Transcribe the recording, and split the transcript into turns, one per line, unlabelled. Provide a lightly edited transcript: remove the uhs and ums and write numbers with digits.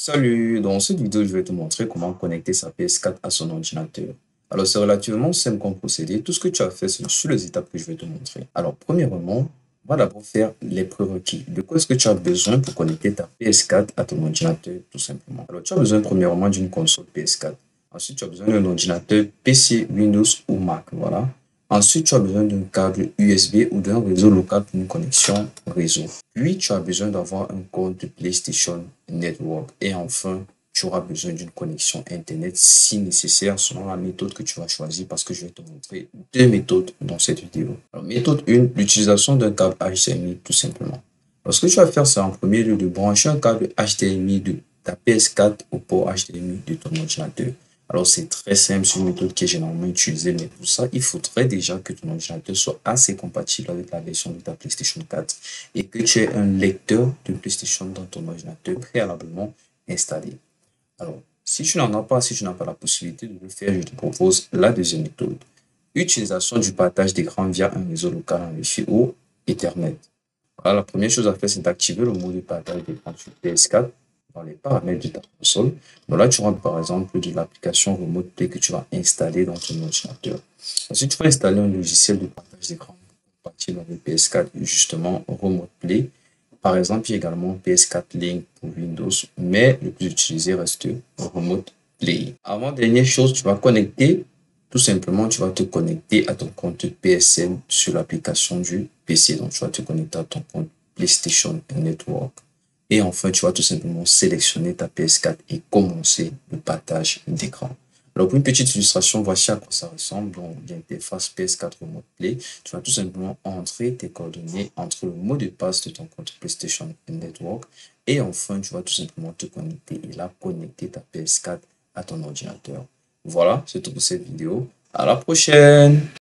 Salut, dans cette vidéo, je vais te montrer comment connecter sa PS4 à son ordinateur. Alors, c'est relativement simple comme procédé. Tout ce que tu as fait, c'est sur les étapes que je vais te montrer. Alors, premièrement, on va d'abord faire les prérequis. De quoi est-ce que tu as besoin pour connecter ta PS4 à ton ordinateur, tout simplement? Alors, tu as besoin premièrement d'une console PS4. Ensuite, tu as besoin d'un ordinateur PC, Windows ou Mac, voilà. Ensuite, tu as besoin d'un câble USB ou d'un réseau local pour une connexion réseau. Puis, tu as besoin d'avoir un compte de PlayStation Network. Et enfin, tu auras besoin d'une connexion Internet si nécessaire selon la méthode que tu vas choisir parce que je vais te montrer deux méthodes dans cette vidéo. Alors, méthode 1, l'utilisation d'un câble HDMI tout simplement. Alors, ce que tu vas faire, c'est en premier lieu de brancher un câble HDMI de ta PS4 au port HDMI de ton ordinateur. Alors, c'est très simple, c'est une méthode qui est généralement utilisée, mais pour ça, il faudrait déjà que ton ordinateur soit assez compatible avec la version de ta PlayStation 4 et que tu aies un lecteur de PlayStation dans ton ordinateur préalablement installé. Alors, si tu n'en as pas, si tu n'as pas la possibilité de le faire, je te propose la deuxième méthode. Utilisation du partage d'écran via un réseau local en Wi-Fi ou Ethernet. Voilà, la première chose à faire, c'est d'activer le mode de partage d'écran sur PS4 dans les paramètres de ta console. Donc là, tu rentres par exemple de l'application Remote Play que tu vas installer dans ton ordinateur. Ensuite, tu vas installer un logiciel de partage d'écran compatible avec PS4, justement Remote Play. Par exemple, il y a également PS4 Link pour Windows, mais le plus utilisé reste Remote Play. Avant dernière chose, tu vas connecter, tout simplement, tu vas te connecter à ton compte PSN sur l'application du PC. Donc, tu vas te connecter à ton compte PlayStation Network. Et enfin, tu vas tout simplement sélectionner ta PS4 et commencer le partage d'écran. Alors, pour une petite illustration, voici à quoi ça ressemble. Donc, l'interface PS4 Remote Play. Tu vas tout simplement entrer tes coordonnées entre le mot de passe de ton compte PlayStation Network. Et enfin, tu vas tout simplement te connecter et là, connecter ta PS4 à ton ordinateur. Voilà, c'est tout pour cette vidéo. À la prochaine!